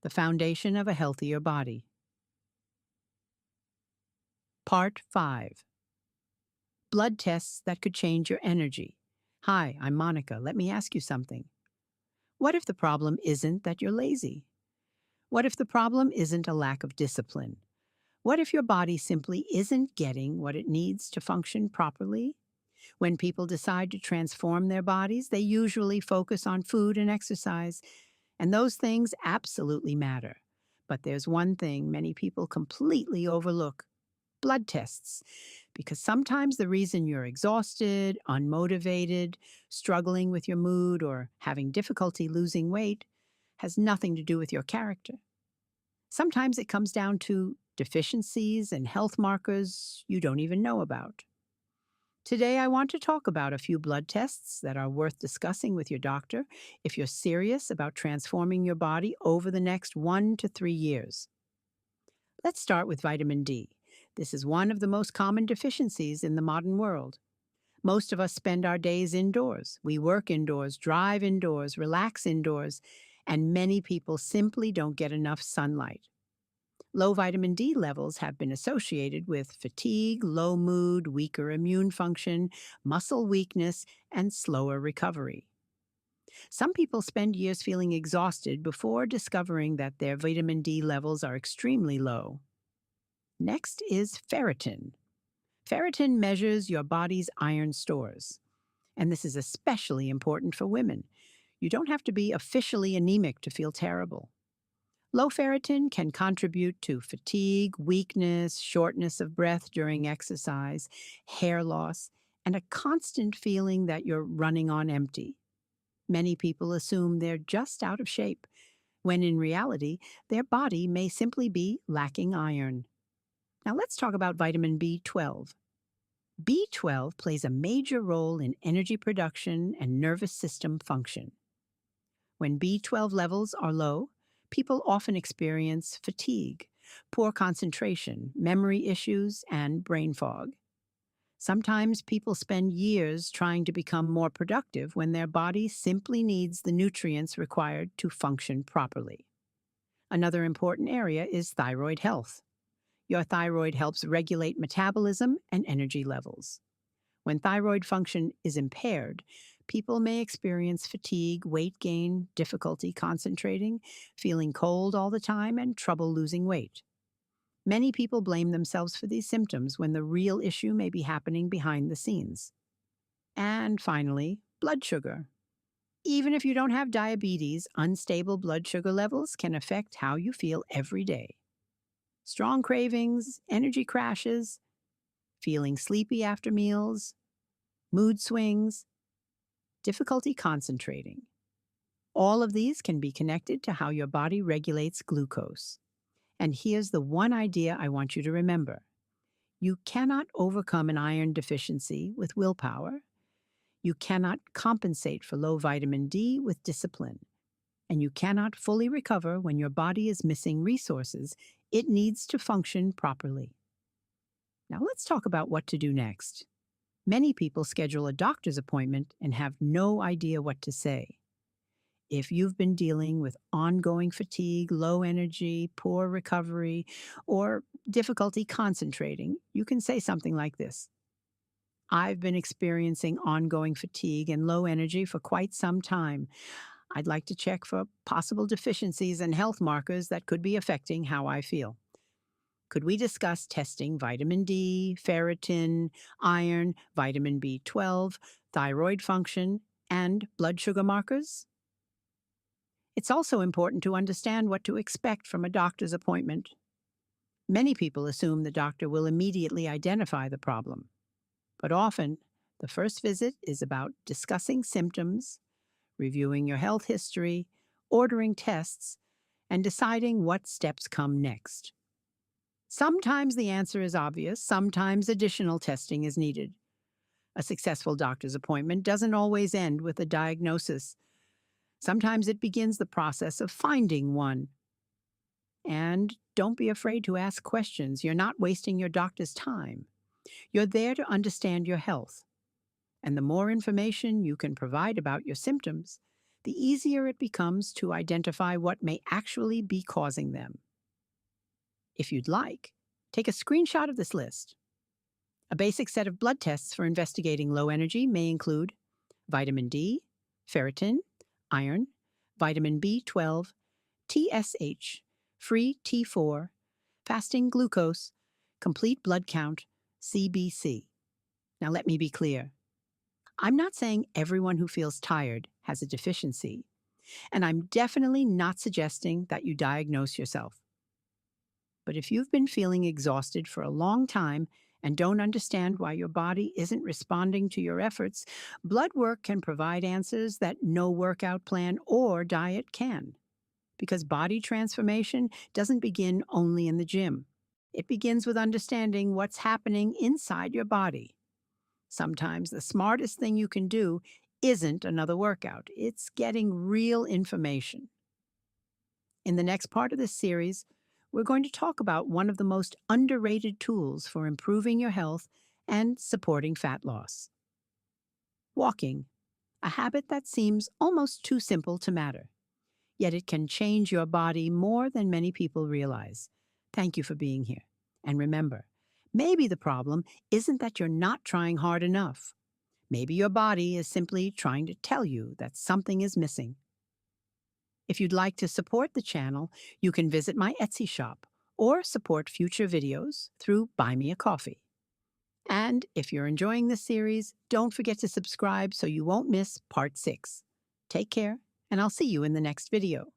the foundation of a healthier body. Part 5. Blood tests that could change your energy. Hi, I'm Monica. Let me ask you something. What if the problem isn't that you're lazy? What if the problem isn't a lack of discipline? What if your body simply isn't getting what it needs to function properly? When people decide to transform their bodies, they usually focus on food and exercise, and those things absolutely matter. But there's one thing many people completely overlook: blood tests. Because sometimes the reason you're exhausted, unmotivated, struggling with your mood, or having difficulty losing weight has nothing to do with your character. Sometimes it comes down to deficiencies and health markers you don't even know about. Today, I want to talk about a few blood tests that are worth discussing with your doctor if you're serious about transforming your body over the next 1 to 3 years. Let's start with vitamin D. This is one of the most common deficiencies in the modern world. Most of us spend our days indoors. We work indoors, drive indoors, relax indoors, and many people simply don't get enough sunlight. Low vitamin D levels have been associated with fatigue, low mood, weaker immune function, muscle weakness, and slower recovery. Some people spend years feeling exhausted before discovering that their vitamin D levels are extremely low. Next is ferritin. Ferritin measures your body's iron stores, and this is especially important for women. You don't have to be officially anemic to feel terrible. Low ferritin can contribute to fatigue, weakness, shortness of breath during exercise, hair loss, and a constant feeling that you're running on empty. Many people assume they're just out of shape, when in reality, their body may simply be lacking iron. Now let's talk about vitamin B12. B12 plays a major role in energy production and nervous system function. When B12 levels are low, people often experience fatigue, poor concentration, memory issues, and brain fog. Sometimes people spend years trying to become more productive when their body simply needs the nutrients required to function properly. Another important area is thyroid health. Your thyroid helps regulate metabolism and energy levels. When thyroid function is impaired, people may experience fatigue, weight gain, difficulty concentrating, feeling cold all the time, and trouble losing weight. Many people blame themselves for these symptoms when the real issue may be happening behind the scenes. And finally, blood sugar. Even if you don't have diabetes, unstable blood sugar levels can affect how you feel every day. Strong cravings, energy crashes, feeling sleepy after meals, mood swings, difficulty concentrating. All of these can be connected to how your body regulates glucose. And here's the one idea I want you to remember. You cannot overcome an iron deficiency with willpower. You cannot compensate for low vitamin D with discipline. And you cannot fully recover when your body is missing resources it needs to function properly. Now let's talk about what to do next. Many people schedule a doctor's appointment and have no idea what to say. If you've been dealing with ongoing fatigue, low energy, poor recovery, or difficulty concentrating, you can say something like this: I've been experiencing ongoing fatigue and low energy for quite some time. I'd like to check for possible deficiencies and health markers that could be affecting how I feel. Could we discuss testing vitamin D, ferritin, iron, vitamin B12, thyroid function, and blood sugar markers? It's also important to understand what to expect from a doctor's appointment. Many people assume the doctor will immediately identify the problem, but often the first visit is about discussing symptoms, reviewing your health history, ordering tests, and deciding what steps come next. Sometimes the answer is obvious, sometimes additional testing is needed. A successful doctor's appointment doesn't always end with a diagnosis. Sometimes it begins the process of finding one. And don't be afraid to ask questions. You're not wasting your doctor's time. You're there to understand your health. And the more information you can provide about your symptoms, the easier it becomes to identify what may actually be causing them. If you'd like, take a screenshot of this list. A basic set of blood tests for investigating low energy may include vitamin D, ferritin, iron, vitamin B12, TSH, free T4, fasting glucose, complete blood count, CBC. Now, let me be clear. I'm not saying everyone who feels tired has a deficiency, and I'm definitely not suggesting that you diagnose yourself. But if you've been feeling exhausted for a long time and don't understand why your body isn't responding to your efforts, blood work can provide answers that no workout plan or diet can. Because body transformation doesn't begin only in the gym. It begins with understanding what's happening inside your body. Sometimes the smartest thing you can do isn't another workout, it's getting real information. In the next part of this series, we're going to talk about one of the most underrated tools for improving your health and supporting fat loss: walking, a habit that seems almost too simple to matter. Yet it can change your body more than many people realize. Thank you for being here. And remember, maybe the problem isn't that you're not trying hard enough. Maybe your body is simply trying to tell you that something is missing. If you'd like to support the channel, you can visit my Etsy shop or support future videos through Buy Me a Coffee. And if you're enjoying this series, don't forget to subscribe so you won't miss part 6. Take care, and I'll see you in the next video.